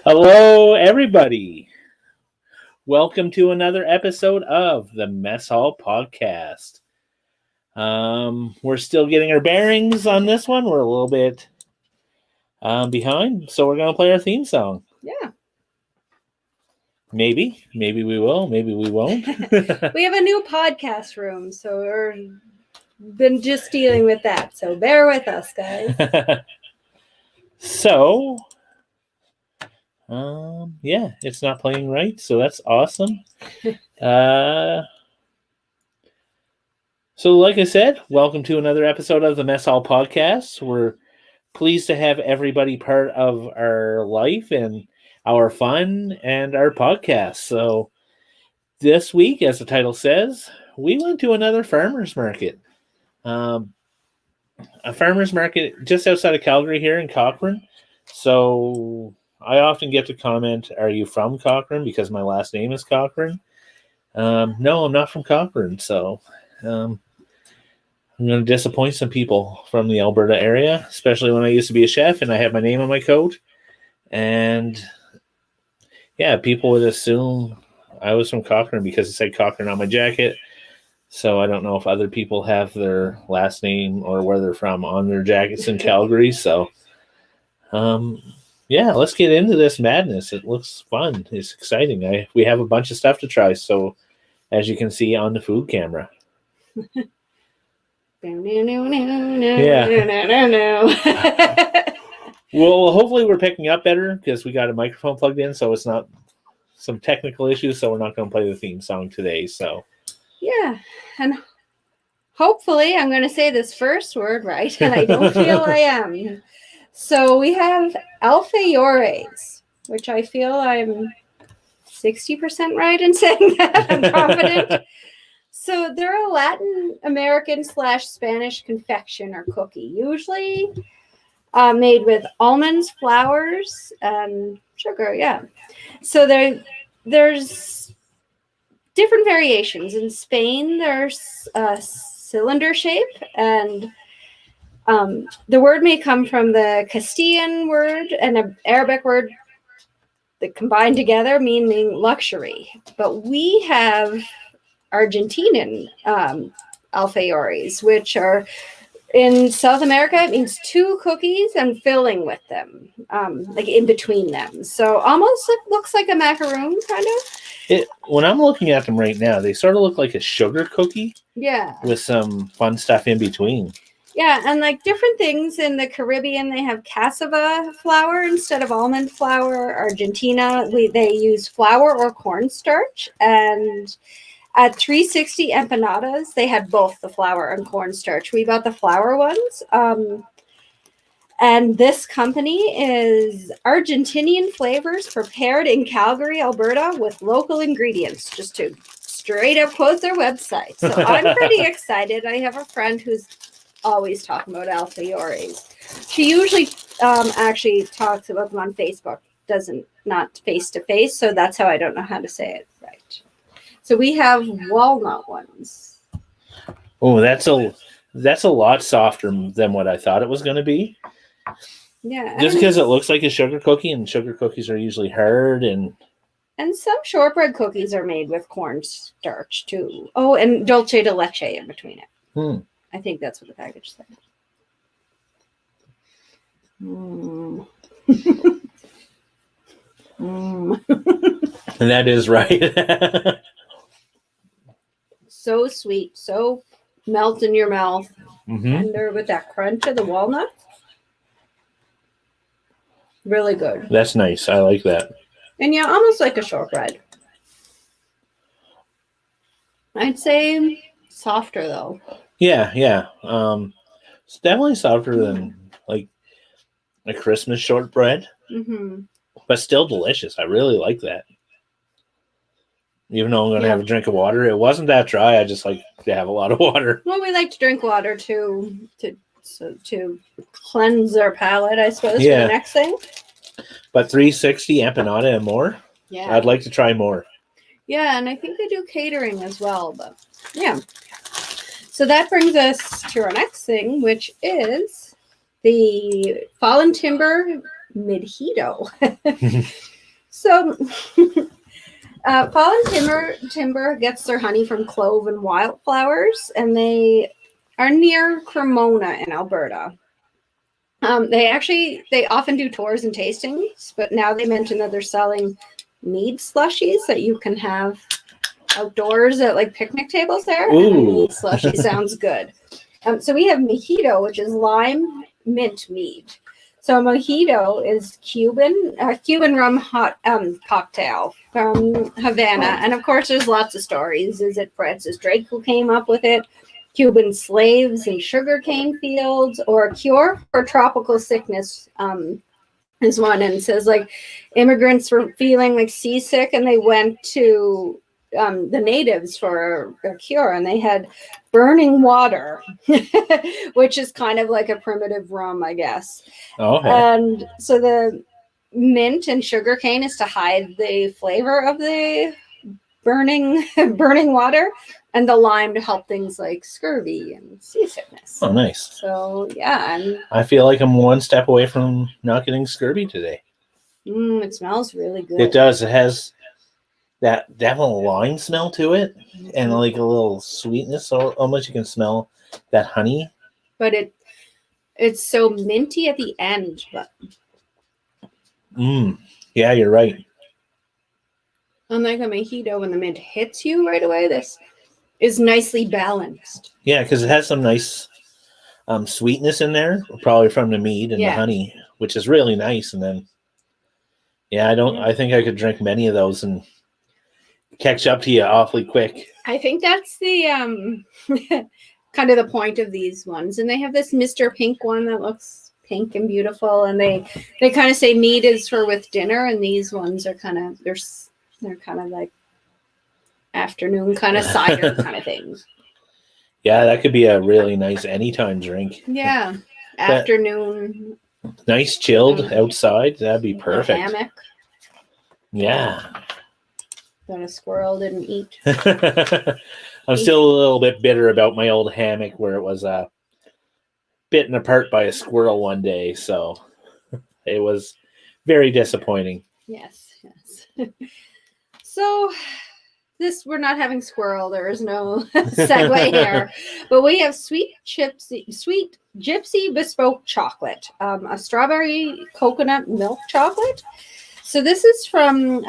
Hello, everybody. Welcome to another episode of the Mess Hall Podcast. We're still getting our bearings on this one. We're a little bit behind, so we're going to play our theme song. Yeah. Maybe we will. Maybe we won't. We have a new podcast room, so we've been just dealing with that. So bear with us, guys. So, it's not playing right, so that's awesome. So, like I said, welcome to another episode of the Mess Hall Podcast. We're pleased to have everybody part of our life and our fun and our podcast. So, this week, as the title says, we went to another farmers market. A farmers market just outside of Calgary here in Cochrane. So, I often get to comment, "Are you from Cochrane?" because my last name is Cochrane. No, I'm not from Cochrane. So, I'm going to disappoint some people from the Alberta area, especially when I used to be a chef and I had my name on my coat. And yeah, people would assume I was from Cochrane because it said Cochrane on my jacket. So I don't know if other people have their last name or where they're from on their jackets in Calgary. So, yeah, let's get into this madness. It looks fun. It's exciting. We have a bunch of stuff to try. So, as you can see on the food camera. Yeah. Well, hopefully we're picking up better because we got a microphone plugged in, so it's not some technical issues. So we're not going to play the theme song today. So yeah, and hopefully I'm going to say this first word right, and I don't feel I am. So we have alfajores, which I feel I'm 60% right in saying that. I'm confident. So they're a Latin American / Spanish confection or cookie, usually made with almonds, flowers, and sugar. Yeah. So there's different variations. In Spain, there's a cylinder shape, and the word may come from the Castilian word and an Arabic word that combined together, meaning luxury. But we have Argentinian alfajores, which are in South America. It means two cookies and filling with them, like in between them. So almost looks like a macaroon, kind of. When I'm looking at them right now, they sort of look like a sugar cookie. Yeah. With some fun stuff in between. Yeah, and like different things in the Caribbean, they have cassava flour instead of almond flour. Argentina, they use flour or cornstarch, and at 360 empanadas, they had both the flour and cornstarch. We bought the flour ones. And this company is Argentinian flavors prepared in Calgary, Alberta with local ingredients, just to straight up quote their website. So I'm pretty excited. I have a friend who's always talking about alfajores. She usually actually talks about them on Facebook, not face to face. So that's how I don't know how to say it right. So we have walnut ones. Oh, that's a lot softer than what I thought it was going to be. Yeah. Just because it looks like a sugar cookie, and sugar cookies are usually hard. And some shortbread cookies are made with cornstarch too. Oh, and dulce de leche in between it. I think that's what the package said. And that is right. So sweet, so melt in your mouth. Tender with that crunch of the walnut. Really good. That's nice. I like that. And yeah, almost like a shortbread. I'd say softer though. Yeah. It's definitely softer than like a Christmas shortbread. But still delicious. I really like that. Even though I'm going to have a drink of water, it wasn't that dry. I just like to have a lot of water. Well, we like to drink water to cleanse our palate, I suppose, for the next thing. But 360 empanada and more? Yeah. I'd like to try more. Yeah, and I think they do catering as well. But yeah. So that brings us to our next thing, which is the Fallen Timber Mojito. So, fallen timber gets their honey from clove and wildflowers, and they are near Cremona in Alberta. They often do tours and tastings, but now they mention that they're selling mead slushies that you can have outdoors at like picnic tables there. Ooh. And a mead slushie sounds good. So we have mojito, which is lime mint mead. So mojito is Cuban rum hot cocktail from Havana, and of course there's lots of stories. Is it Francis Drake who came up with it? Cuban slaves in sugarcane fields, or a cure for tropical sickness is one. And it says like immigrants were feeling like seasick and they went to the natives for a cure, and they had burning water, which is kind of like a primitive rum, I guess. Okay. And so the mint and sugarcane is to hide the flavor of the burning water, and the lime to help things like scurvy and seasickness. Oh, nice. So yeah, I feel like I'm one step away from not getting scurvy today. It smells really good. It does. It has that definitely lime smell to it, and like a little sweetness. So almost you can smell that honey. But it's so minty at the end. But yeah, you're right. unlike a mojito, when the mint hits you right away, this is nicely balanced. Yeah, because it has some nice sweetness in there, probably from the mead and the honey, which is really nice. And then, I think I could drink many of those and catch up to you awfully quick. I think that's the kind of the point of these ones. And they have this Mr. Pink one that looks pink and beautiful, and they kind of say mead is for with dinner, and these ones are kind of they're kind of like afternoon kind of cider kind of things. Yeah, that could be a really nice anytime drink. Yeah, afternoon. Nice chilled outside. That'd be perfect. Hammock. Yeah. That a squirrel didn't eat. I'm still a little bit bitter about my old hammock where it was bitten apart by a squirrel one day. So it was very disappointing. Yes. So we're not having squirrel. There is no segue here, but we have sweet gypsy bespoke chocolate, a strawberry coconut milk chocolate. So this is from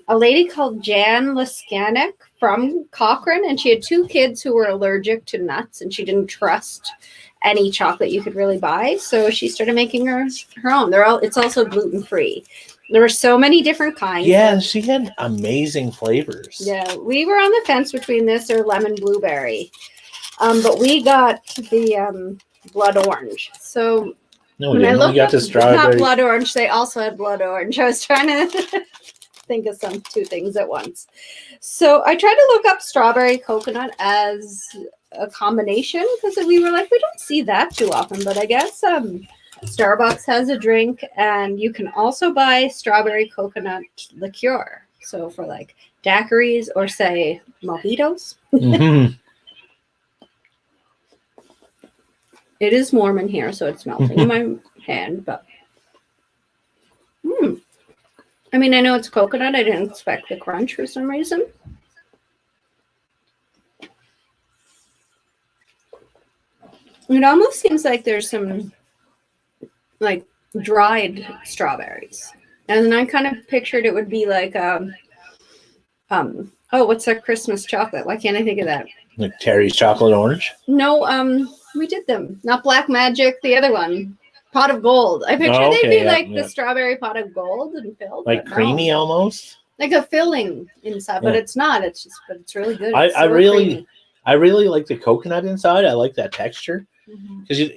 a lady called Jan Laskanek from Cochrane, and she had 2 kids who were allergic to nuts, and she didn't trust any chocolate you could really buy, so she started making her own. It's also gluten-free. There were so many different kinds. Yeah, she had amazing flavors. Yeah, we were on the fence between this or lemon blueberry, but we got the blood orange. So no, we didn't. We got the strawberry. Not blood orange. They also had blood orange. I was trying to think of 2 things at once. So I tried to look up strawberry coconut as a combination because we were like, we don't see that too often, but I guess Starbucks has a drink, and you can also buy strawberry coconut liqueur. So for like daiquiris or say mojitos. Mm-hmm. It is warm in here, so it's melting in my hand, but I mean, I know it's coconut. I didn't expect the crunch for some reason. It almost seems like there's some like dried strawberries. And then I kind of pictured it would be like what's that Christmas chocolate? Why can't I think of that? Like Terry's chocolate orange? No, we did them. Not Black Magic, the other one. Pot of gold. I pictured they'd be like the strawberry pot of gold and filled. Like creamy almost? Like a filling inside, but it's not. It's it's really good. I really like the coconut inside. I like that texture. Because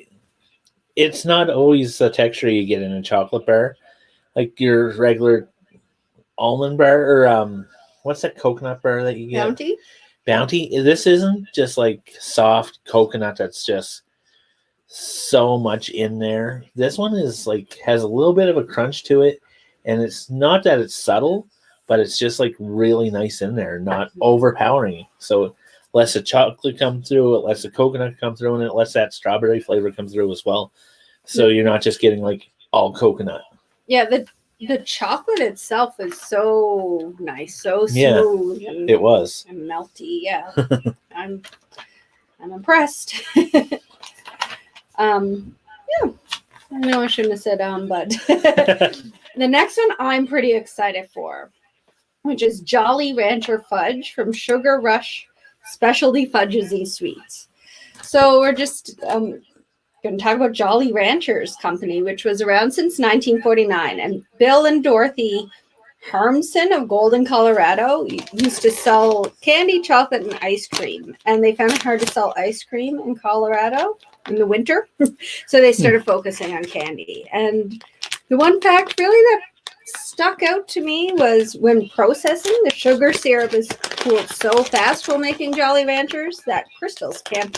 it's not always the texture you get in a chocolate bar. Like your regular almond bar or what's that coconut bar that you get? Bounty. This isn't just like soft coconut that's just so much in there. This one is like has a little bit of a crunch to it, and it's not that it's subtle, but it's just like really nice in there, not overpowering. So it lets the chocolate come through, it lets the coconut come through, and it lets that strawberry flavor come through as well. So you're not just getting like all coconut. Yeah, the chocolate itself is so nice, so Yeah, smooth and, it was. and melty. Yeah, I'm impressed. Yeah, I know I shouldn't have said but the next one I'm pretty excited for, which is Jolly Rancher Fudge from Sugar Rush Specialty Fudges and Sweets. So we're just going to talk about Jolly Ranchers Company, which was around since 1949. And Bill and Dorothy Harmson of Golden, Colorado used to sell candy, chocolate, and ice cream. And they found it hard to sell ice cream in Colorado in the winter. So they started focusing on candy. And the one fact really that stuck out to me was when processing, the sugar syrup is cooled so fast while making Jolly Ranchers that crystals can't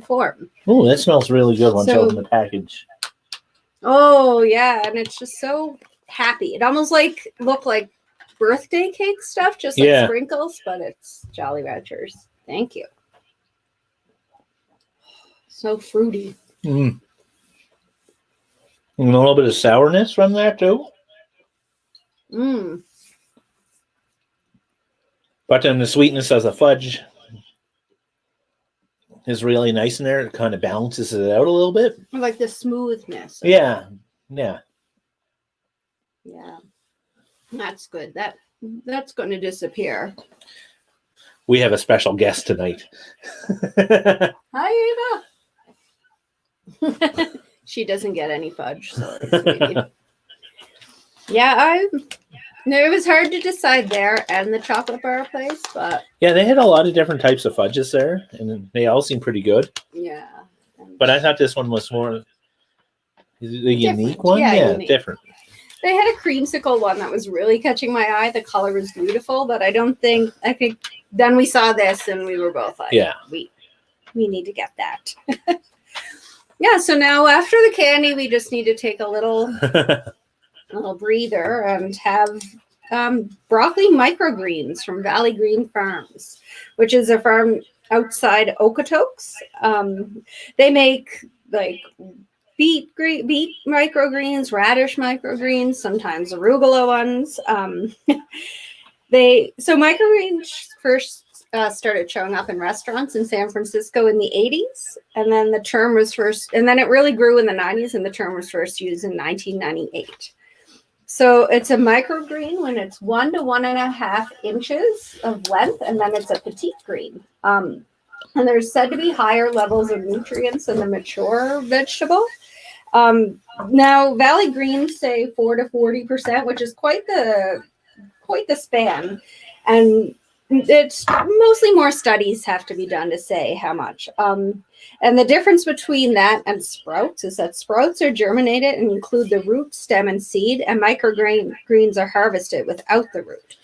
form. Oh, that smells really good once you open the package. Oh yeah, and it's just so happy. It almost look like birthday cake stuff, just like sprinkles, but it's Jolly Ranchers. Thank you. So fruity. Mm. And a little bit of sourness from that too. Mm. But then the sweetness of the fudge is really nice in there. It kind of balances it out a little bit. I like the smoothness. Yeah. That's good. That's going to disappear. We have a special guest tonight. Hi, Ava. She doesn't get any fudge, sorry. Yeah, it was hard to decide there and the chocolate bar place, but yeah, they had a lot of different types of fudges there, and they all seemed pretty good. Yeah, but I thought this one was more the unique one. Yeah, unique. Different. They had a creamsicle one that was really catching my eye. The color was beautiful, but I think then we saw this and we were both like, yeah, we need to get that. Yeah, so now after the candy, we just need to take a little breather and have broccoli microgreens from Valley Green Farms, which is a farm outside Okotoks. They make like beet microgreens, radish microgreens, sometimes arugula ones. So microgreens first started showing up in restaurants in San Francisco in the 80s, and then the term was first, and then it really grew in the 90s, and the term was first used in 1998. So it's a microgreen when it's 1 to 1.5 inches of length, and then it's a petite green. And there's said to be higher levels of nutrients than the mature vegetable. Now, Valley Greens say 4 to 40%, which is quite the span, and it's mostly more studies have to be done to say how much. And the difference between that and sprouts is that sprouts are germinated and include the root, stem, and seed, and microgreens are harvested without the root.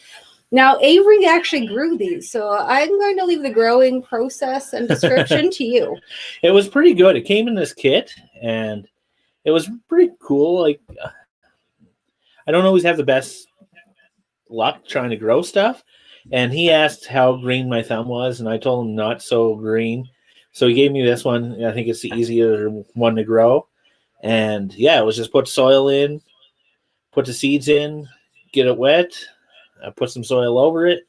Now, Avery actually grew these, so I'm going to leave the growing process and description to you. It was pretty good. It came in this kit, and it was pretty cool. Like, I don't always have the best luck trying to grow stuff, and he asked how green my thumb was, and I told him not so green. So he gave me this one. I think it's the easier one to grow. And yeah, it was just put soil in, put the seeds in, get it wet, put some soil over it,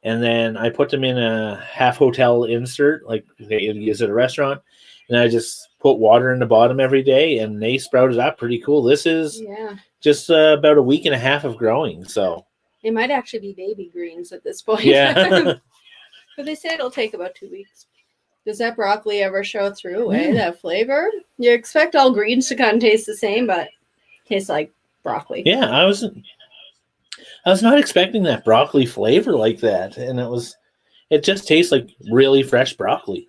and then I put them in a half hotel insert, like they use at a restaurant, and I just put water in the bottom every day, and they sprouted up pretty cool. This is just about a week and a half of growing, so it might actually be baby greens at this point. Yeah. But they say it'll take about 2 weeks. Does that broccoli ever show through, that flavor? You expect all greens to kind of taste the same, but it tastes like broccoli. Yeah, I was not expecting that broccoli flavor like that, and it just tastes like really fresh broccoli.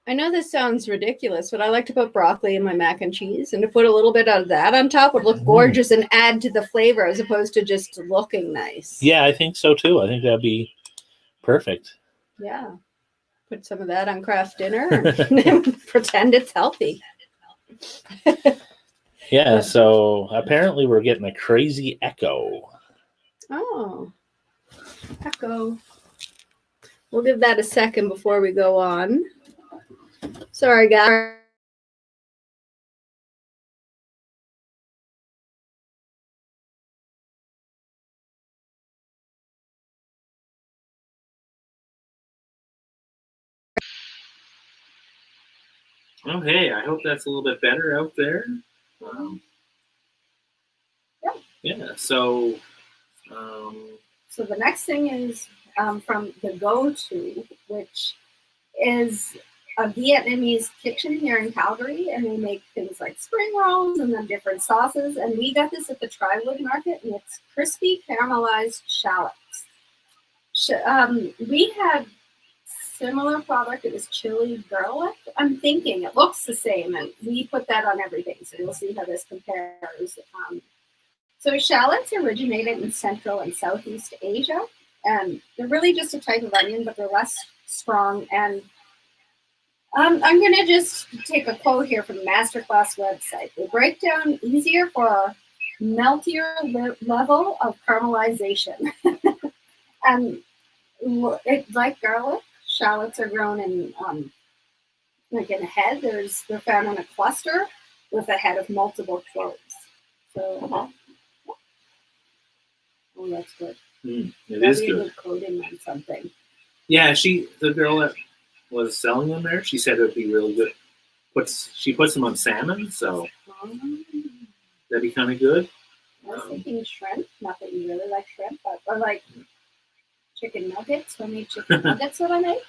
I know this sounds ridiculous, but I like to put broccoli in my mac and cheese, and to put a little bit of that on top would look gorgeous and add to the flavor as opposed to just looking nice. Yeah, I think so too. I think that'd be perfect. Yeah. Put some of that on craft dinner and pretend it's healthy. Yeah, so apparently we're getting a crazy echo. Oh, echo. We'll give that a second before we go on. Sorry, guys. Okay, I hope that's a little bit better out there. Yeah. Yeah. So. Um, So the next thing is from the Go-To, which is a Vietnamese kitchen here in Calgary, and they make things like spring rolls and then different sauces. And we got this at the Triwood Market, and it's crispy caramelized shallots. We had similar product. It was chili garlic. I'm thinking it looks the same, and we put that on everything. So you'll see how this compares. So shallots originated in Central and Southeast Asia, and they're really just a type of onion, but they're less strong. And I'm going to just take a quote here from the Masterclass website. They break down easier for a meltier level of caramelization. And like garlic, shallots are grown in like in a head. They're found in a cluster with a head of multiple cloves. So, oh, that's good. It is good. A good coating on something. Yeah, the girl that was selling them there, she said it would be really good. She puts them on salmon, so that'd be kind of good. I was thinking shrimp. Not that you really like shrimp, but or like chicken nuggets. When I make chicken nuggets, that I make.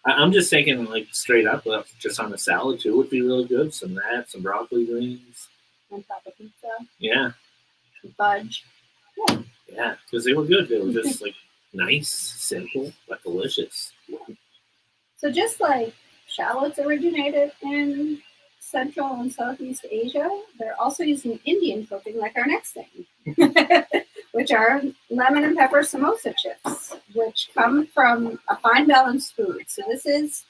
I'm just thinking like straight up, just on a salad too would be really good. Some that, some broccoli greens. On top of pizza. Yeah. Some fudge. Yeah, because they were good. They were just like nice, simple, but delicious. So just like shallots originated in Central and Southeast Asia, they're also used in Indian cooking, like our next thing, which are lemon and pepper samosa chips, which come from a fine balanced food. So this is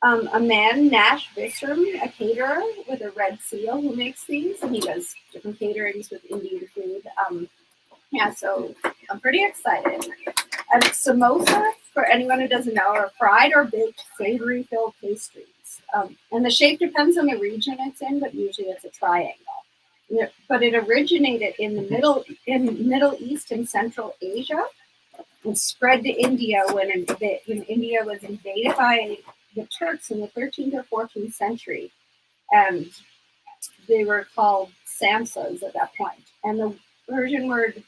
a man, Nash Visram, a caterer with a red seal, who makes these, and he does different caterings with Indian food. Yeah, so I'm pretty excited. And samosa, for anyone who doesn't know, are fried or baked savory filled pastries. And the shape depends on the region it's in, but usually it's a triangle. But it originated in the Middle East and Central Asia and spread to India when India was invaded by the Turks in the 13th or 14th century. And they were called samsas at that point. And the Persian word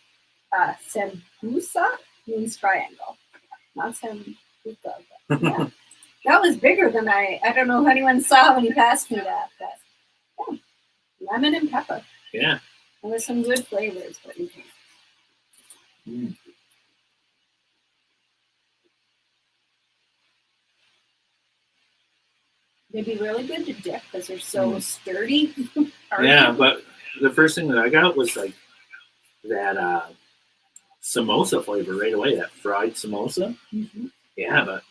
sambusa means triangle, not sambuca. Yeah. That was bigger than I don't know if anyone saw when he passed me that, but yeah. Lemon and pepper. Yeah. And there's some good flavors. They'd be really good to dip because they're so sturdy. Yeah, but the first thing that I got was like that samosa flavor right away, that fried samosa. Mm-hmm. Yeah, but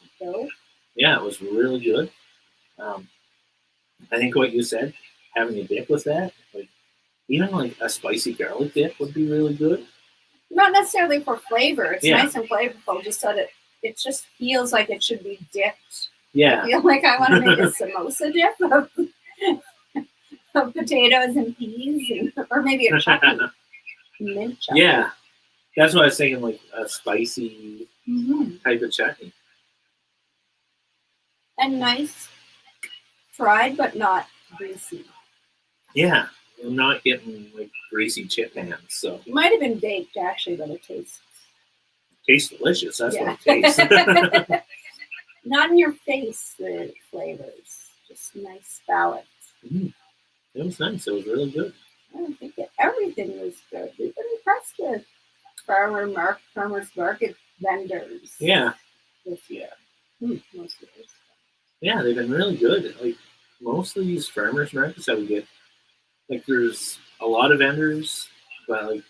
yeah, it was really good. I think what you said, having a dip with that, like even like a spicy garlic dip would be really good. Not necessarily for flavor. It's nice and flavorful, just so that it just feels like it should be dipped. Yeah. I feel like I want to make a samosa dip of potatoes and peas, or maybe a chutney. Mint chutney. Yeah. That's what I was thinking, like a spicy type of chutney. And nice, fried but not greasy. Yeah, I'm not getting like greasy chip hands. So it might have been baked actually, but it tastes delicious. That's what it tastes. Not in your face, the flavors, just nice balance. It was nice. It was really good. I think everything was good. We've been impressed with farmers market vendors. Yeah. This year. Most years. Yeah, they've been really good. Like most of these farmers markets that we get, like there's a lot of vendors, but like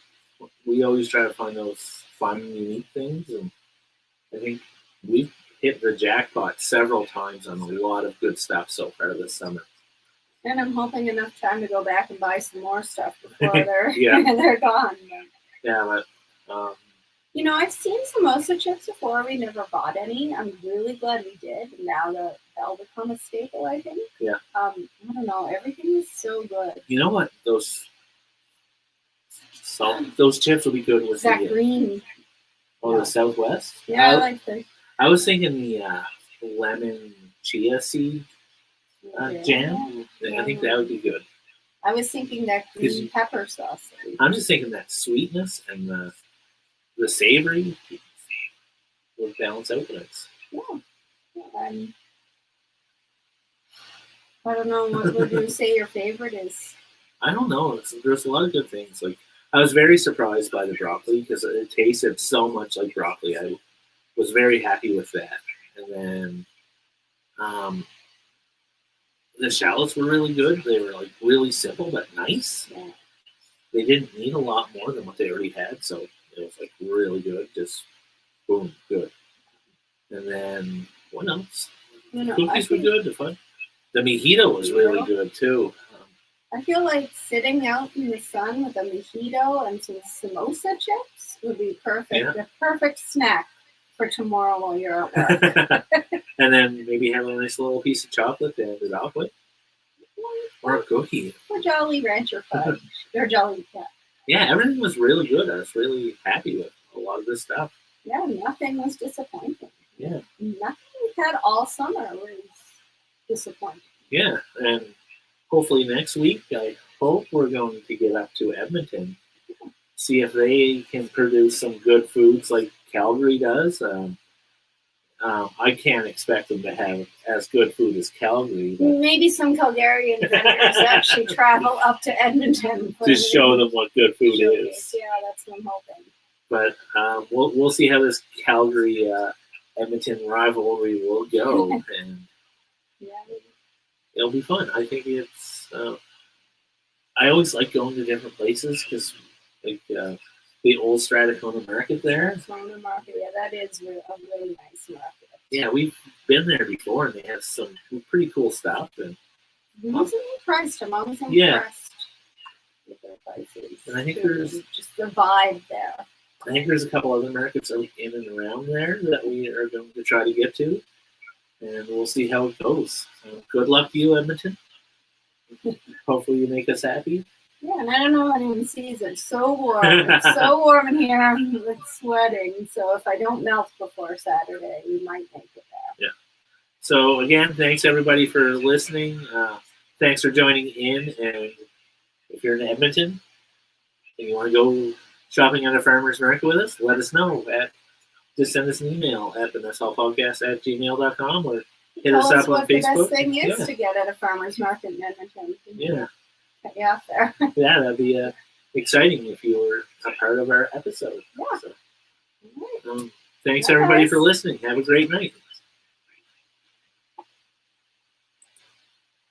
we always try to find those fun, unique things, and I think we've hit the jackpot several times on a lot of good stuff so far this summer. And I'm hoping enough time to go back and buy some more stuff before they're they're gone. Yeah, but I've seen samosa chips before. We never bought any. I'm really glad we did. And now that'll become a staple, I think. Yeah. I don't know. Everything is so good. You know what? Those chips will be good with that green. The Southwest. Yeah, I like them. I was thinking the lemon chia seed jam. I think that would be good. I was thinking that green pepper sauce. I'm just thinking that sweetness and the savory would balance out nice. Yeah. I don't know. What would you say your favorite is? I don't know. There's a lot of good things. Like, I was very surprised by the broccoli because it tasted so much like broccoli. I was very happy with that. And then the shallots were really good. They were like really simple but nice. Yeah. They didn't need a lot more than what they already had, so it was like really good. Just boom, good. And then what else? The cookies were good. The mojito was really good too. I feel like sitting out in the sun with a mojito and some samosa chips would be perfect. Yeah. The perfect snack for tomorrow while you're at work. And then maybe have a nice little piece of chocolate to end it off with. Or a cookie. Or Jolly Rancher fudge. Or Jolly, yeah. Yeah, everything was really good. I was really happy with a lot of this stuff. Yeah, nothing was disappointing. Yeah. Nothing we had all summer was disappointing. Yeah, and hopefully next week, I hope we're going to get up to Edmonton, see if they can produce some good foods like Calgary does. I can't expect them to have as good food as Calgary. But maybe some Calgarian vendors actually travel up to Edmonton to show them what good food is. Yeah, that's what I'm hoping. But we'll see how this Calgary Edmonton rivalry will go, and it'll be fun. I think it's. I always like going to different places because, like the old Stratacona Market there. Stratacona Market, yeah, that is a really nice market. Yeah, we've been there before, and they have some pretty cool stuff. And reasonably priced. I'm always impressed with their prices. And I think there's just the vibe there. I think there's a couple other markets in and around there that we are going to try to get to, and we'll see how it goes. Good luck to you, Edmonton. Hopefully you make us happy. Yeah, and I don't know if anyone sees it. It's so warm. It's so warm in here. It's sweating. So if I don't melt before Saturday, we might make it there. Yeah. So again, thanks everybody for listening. Thanks for joining in. And if you're in Edmonton and you want to go shopping at a farmer's market with us, let us know. Just send us an email at themesshallpodcast@gmail.com or hit us up on Facebook. The best thing is to get at a farmer's market in Edmonton. Yeah. Yeah, there. Yeah, that'd be exciting if you were a part of our episode. Yeah. So, thanks everybody for listening. Have a great night.